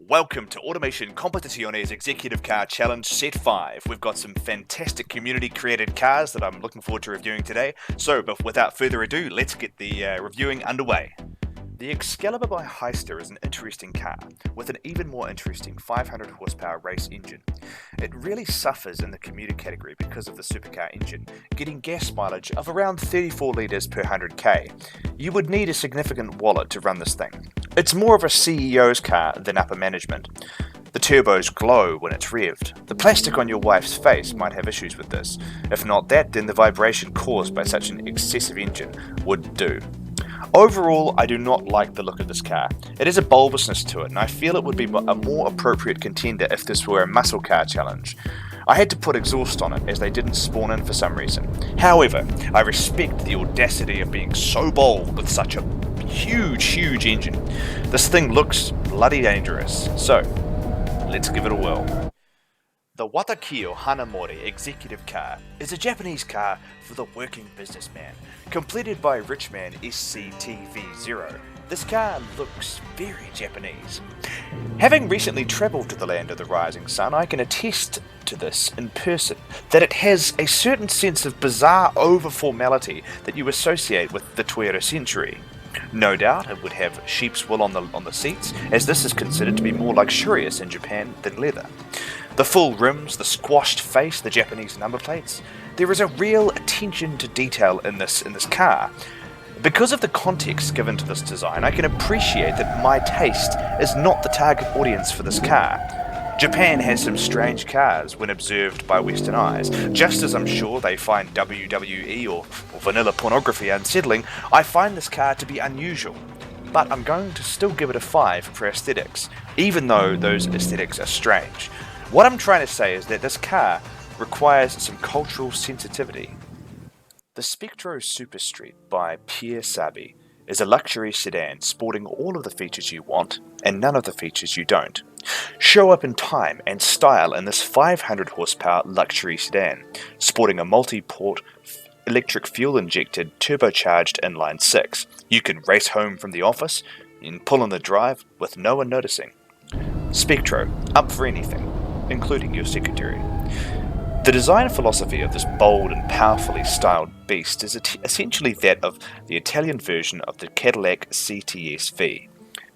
Welcome to Automation Competiciones Executive Car Challenge Set 5. We've got some fantastic community-created cars that I'm looking forward to reviewing today. So, without further ado, let's get the reviewing underway. The Excalibur by Heister is an interesting car, with an even more interesting 500 horsepower race engine. It really suffers in the commuter category because of the supercar engine, getting gas mileage of around 34 litres per 100k. You would need a significant wallet to run this thing. It's more of a CEO's car than upper management. The turbos glow when it's revved. The plastic on your wife's face might have issues with this. If not that, then the vibration caused by such an excessive engine would do. Overall, I do not like the look of this car. It has a bulbousness to it, and I feel it would be a more appropriate contender if this were a muscle car challenge. I had to put exhaust on it as they didn't spawn in for some reason. However, I respect the audacity of being so bold with such a huge engine. This thing looks bloody dangerous, so let's give it a whirl. The Akio Hanae executive car is a Japanese car for the working businessman, completed by Richman SCTV0. This car looks very Japanese. Having recently travelled to the land of the rising sun, I can attest to this in person, that it has a certain sense of bizarre over-formality that you associate with the Toyota Century. No doubt it would have sheep's wool on the seats, as this is considered to be more luxurious in Japan than leather. The full rims, the squashed face, the Japanese number plates. There is a real attention to detail in this car. Because of the context given to this design, I can appreciate that my taste is not the target audience for this car. Japan has some strange cars when observed by Western eyes. Just as I'm sure they find WWE or vanilla pornography unsettling, I find this car to be unusual. But I'm going to still give it a 5 for aesthetics, even though those aesthetics are strange. What I'm trying to say is that this car requires some cultural sensitivity. The Spectro Super Street by Abbey is a luxury sedan sporting all of the features you want and none of the features you don't. Show up in time and style in this 500 horsepower luxury sedan, sporting a multi-port electric fuel-injected turbocharged inline 6. You can race home from the office and pull on the drive with no one noticing. Spectro, up for anything, including your secretary. The design philosophy of this bold and powerfully styled beast is essentially that of the Italian version of the Cadillac CTS-V.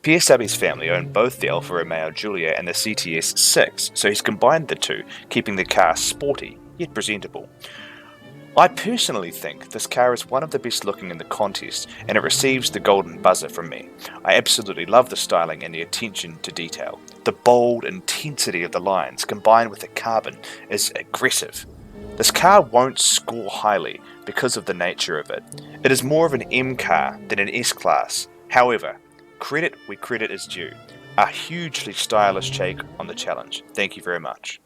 Abbey's family owned both the Alfa Romeo Giulia and the CTS-6, so he's combined the two, keeping the car sporty, yet presentable. I personally think this car is one of the best looking in the contest, and it receives the golden buzzer from me. I absolutely love the styling and the attention to detail. The bold intensity of the lines, combined with the carbon, is aggressive. This car won't score highly because of the nature of it. It is more of an M car than an S-Class. However, credit where credit is due. A hugely stylish take on the challenge. Thank you very much.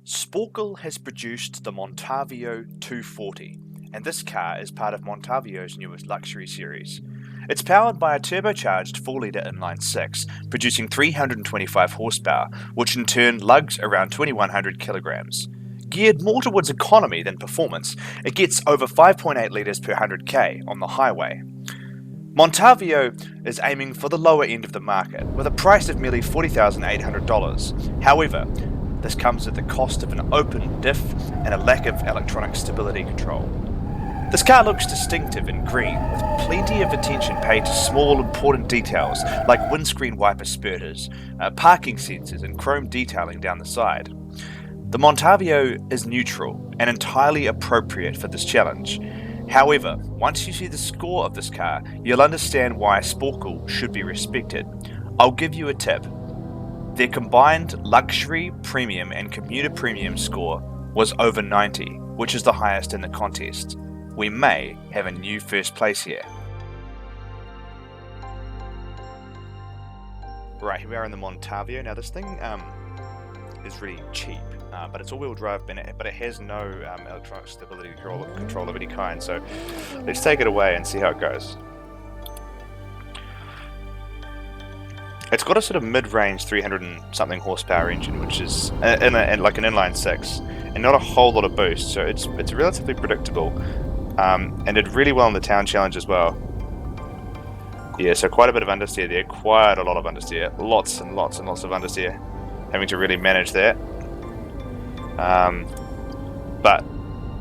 Sporkel has produced the Montmorvo 240, and this car is part of Montmorvo's newest luxury series. It's powered by a turbocharged 4-litre inline 6, producing 325 horsepower, which in turn lugs around 2100 kilograms. Geared more towards economy than performance, it gets over 5.8 litres per 100k on the highway. Montmorvo is aiming for the lower end of the market, with a price of merely $40,800. However, this comes at the cost of an open diff and a lack of electronic stability control. This car looks distinctive in green, with plenty of attention paid to small important details like windscreen wiper spurters, parking sensors and chrome detailing down the side. The Montmorvo is neutral and entirely appropriate for this challenge. However, once you see the score of this car, you'll understand why Sporkel should be respected. I'll give you a tip. Their combined luxury, premium and commuter premium score was over 90, which is the highest in the contest. We may have a new first place here. Right, here we are in the Montmorvo. Now this thing is really cheap, but it's all-wheel drive, but it has no electronic stability control of any kind, so let's take it away and see how it goes. It's got a sort of mid-range 300 and something horsepower engine, which is like an inline 6, and not a whole lot of boost, so it's relatively predictable, and did really well in the town challenge as well. Yeah, so quite a bit of understeer there, quite a lot of understeer, lots and lots and lots of understeer, having to really manage that. But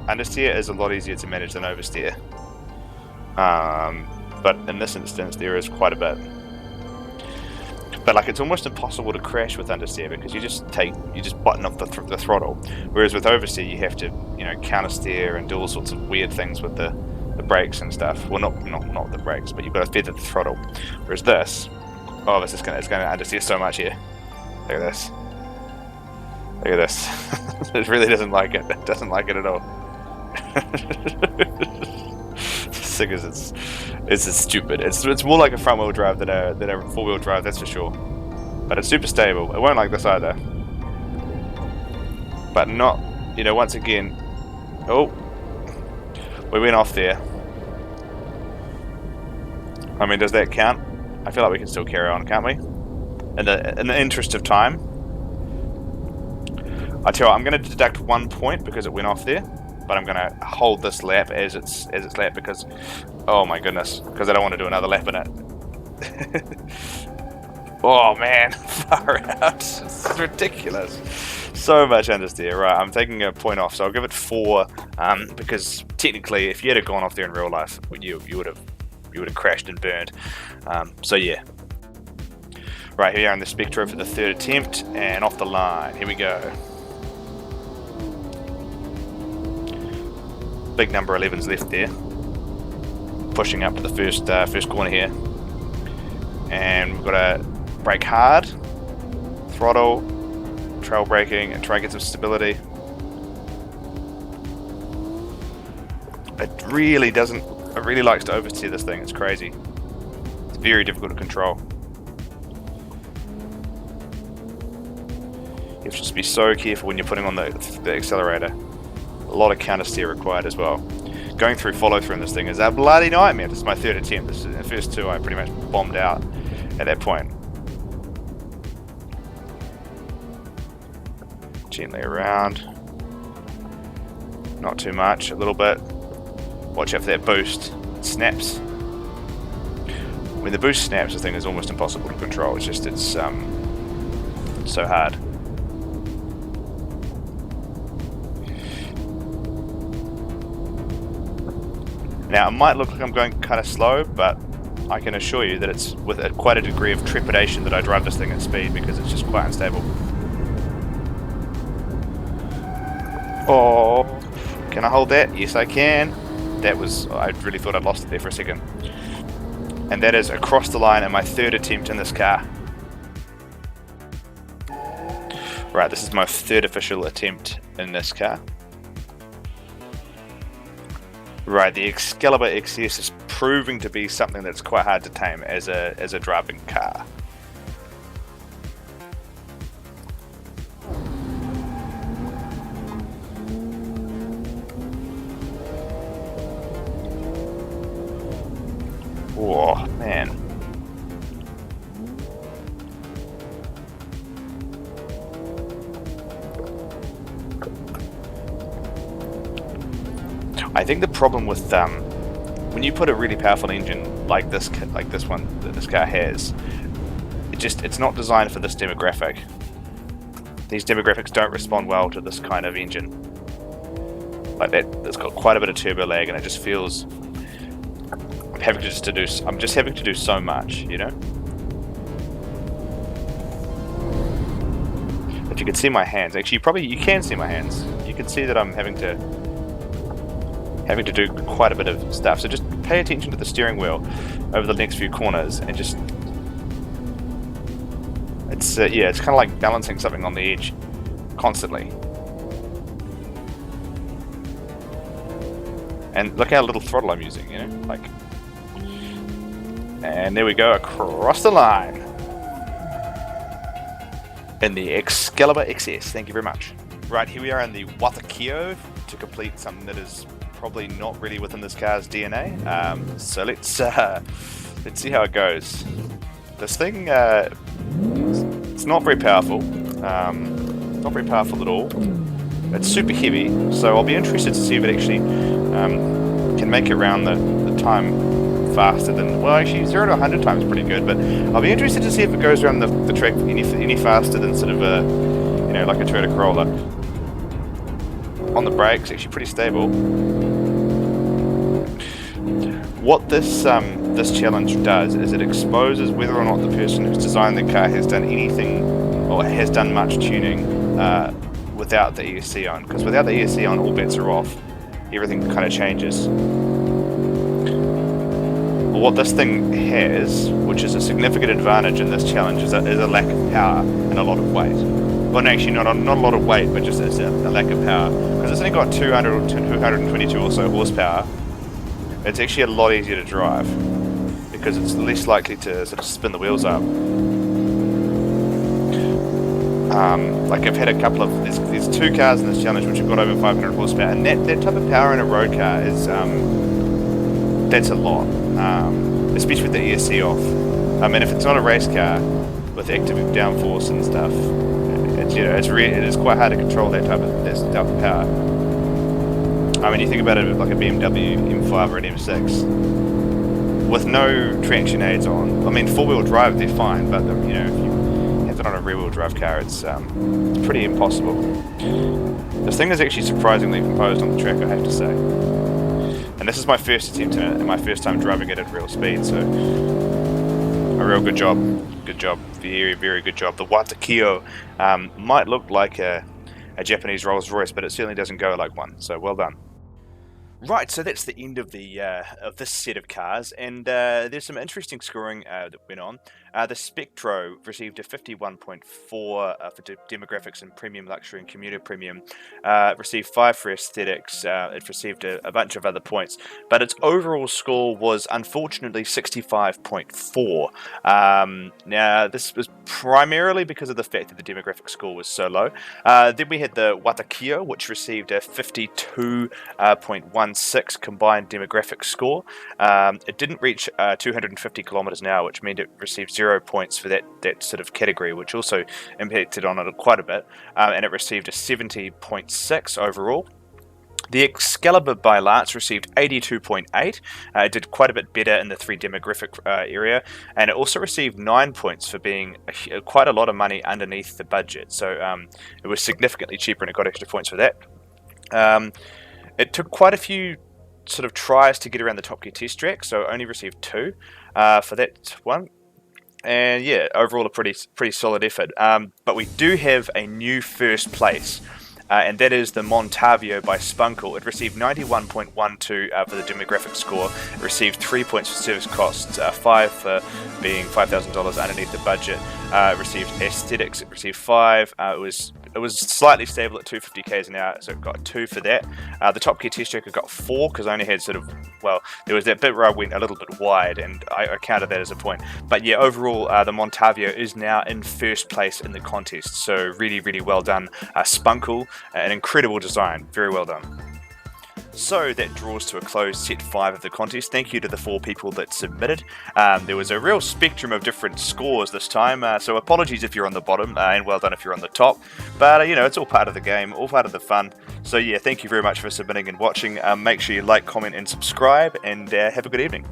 understeer is a lot easier to manage than oversteer. But in this instance, there is quite a bit. But like, it's almost impossible to crash with understeer because you just button up the throttle. Whereas with oversteer, you have to, you know, countersteer and do all sorts of weird things with the brakes and stuff. Well, not the brakes, but you've got to feather the throttle. Whereas this, oh, it's going to understeer so much here. Look at this. Look at this. It really doesn't like it. It doesn't like it at all. Sick as it's stupid. It's more like a front wheel drive than a four wheel drive, that's for sure. But it's super stable. It won't like this either. But not, you know, once again. Oh, we went off there. I mean, does that count? I feel like we can still carry on, can't we? In the interest of time, I tell you what, I'm going to deduct 1 point because it went off there. But I'm going to hold this lap as its lap because, oh my goodness, because I don't want to do another lap in it. Oh man, far out. It's ridiculous. So much understeer. Right, I'm taking a point off, so I'll give it 4 because technically, if you had gone off there in real life, you would have crashed and burned. So yeah. Right, here we are in the Spectro for the 3rd attempt, and off the line. Here we go. Big number 11's left there, pushing up to the first corner here, and we've got to brake hard, throttle, trail braking, and try and get some stability. It really likes to oversteer this thing. It's crazy. It's very difficult to control. You have to just be so careful when you're putting on the accelerator. A lot of counter steer required as well. Going through follow through in this thing is a bloody nightmare. This is my 3rd attempt. The first 2 I pretty much bombed out at that point. Gently around. Not too much, a little bit. Watch out for that boost. It snaps. When the boost snaps, the thing is almost impossible to control. It's so hard. Now, it might look like I'm going kind of slow, but I can assure you that it's with quite a degree of trepidation that I drive this thing at speed because it's just quite unstable. Oh, can I hold that? Yes, I can. I really thought I'd lost it there for a second. And that is across the line in my 3rd attempt in this car. Right, this is my 3rd official attempt in this car. Right, the Excalibur XS is proving to be something that's quite hard to tame as a driving car. Oh man. I think the problem with when you put a really powerful engine like this one that this car has, it's not designed for this demographic. These demographics don't respond well to this kind of engine. Like that, it's got quite a bit of turbo lag, and it just feels I'm just having to do so much, you know. If you could see my hands, actually, you can see my hands. You can see that I'm having to do quite a bit of stuff. So just pay attention to the steering wheel over the next few corners, and just it's kind of like balancing something on the edge constantly. And look how little throttle I'm using, you know, like. And there we go, across the line in the Excalibur XS. Thank you very much. Right, here we are in the Akio to complete something that is probably not really within this car's DNA. So let's see how it goes. This thing, it's not very powerful. Not very powerful at all. It's super heavy, so I'll be interested to see if it actually can make it around the time faster than, well, actually 0 to 100 times pretty good, but I'll be interested to see if it goes around the track any faster than sort of a, you know, like a Toyota Corolla. On the brakes, actually pretty stable. What this challenge does is it exposes whether or not the person who's designed the car has done anything or has done much tuning without the ESC on, because without the ESC on, all bets are off. Everything kind of changes. What this thing has, which is a significant advantage in this challenge, is a lack of power and a lot of weight. Well, no, actually not a lot of weight, but just a lack of power. Because it's only got 200 or 222 or so horsepower, it's actually a lot easier to drive because it's less likely to sort of spin the wheels up. Like I've had a couple of, there's 2 cars in this challenge which have got over 500 horsepower, and that type of power in a road car is, that's a lot, especially with the ESC off. I mean, if it's not a race car with active downforce and stuff, it's, you know, it is quite hard to control that type of power. I mean, you think about it like a BMW M5 or an M6 with no traction aids on. I mean, 4-wheel drive they're fine, but you know, if you have it on a rear-wheel drive car, it's pretty impossible. This thing is actually surprisingly composed on the track, I have to say. And this is my first attempt in it, and my first time driving it at real speed, so a real good job. Good job. Very, very good job. The Akio might look like a Japanese Rolls Royce, but it certainly doesn't go like one, so well done. Right, so that's the end of this set of cars, and there's some interesting scoring that went on. The Spectro received a 51.4 for demographics and premium luxury and commuter premium. It received 5 for aesthetics. It received a bunch of other points, but its overall score was unfortunately 65.4. Now, this was primarily because of the fact that the demographic score was so low. Then we had the Akio, which received a 52.16 combined demographic score. It didn't reach 250 kilometers an hour, which meant it received 0 points for that sort of category, which also impacted on it quite a bit, and it received a 70.6 overall. The Excalibur by Lance received 82.8. It did quite a bit better in the 3 demographic area, and it also received 9 points for being quite a lot of money underneath the budget. So it was significantly cheaper, and it got extra points for that. It took quite a few sort of tries to get around the Top Gear test track, so only received 2 for that one. And yeah, overall a pretty solid effort. But we do have a new first place, and that is the Montmorvo by Spunkle. It received 91.12 for the demographic score. It received 3 points for service costs, 5 for being $5,000 underneath the budget. It received aesthetics. It received 5. It was slightly stable at 250 k's an hour, so it got 2 for that. The Top Gear test track got 4 because I only had sort of, well, there was that bit where I went a little bit wide, and I counted that as a point. But yeah, overall, the Montmorvo is now in first place in the contest, so really, really well done, Spunkle. An incredible design, very well done. So that draws to a close set 5 of the contest. Thank you to the 4 people that submitted. There was a real spectrum of different scores this time, so apologies if you're on the bottom, and well done if you're on the top. But, you know, it's all part of the game, all part of the fun. So yeah, thank you very much for submitting and watching. Make sure you like, comment and subscribe, and have a good evening.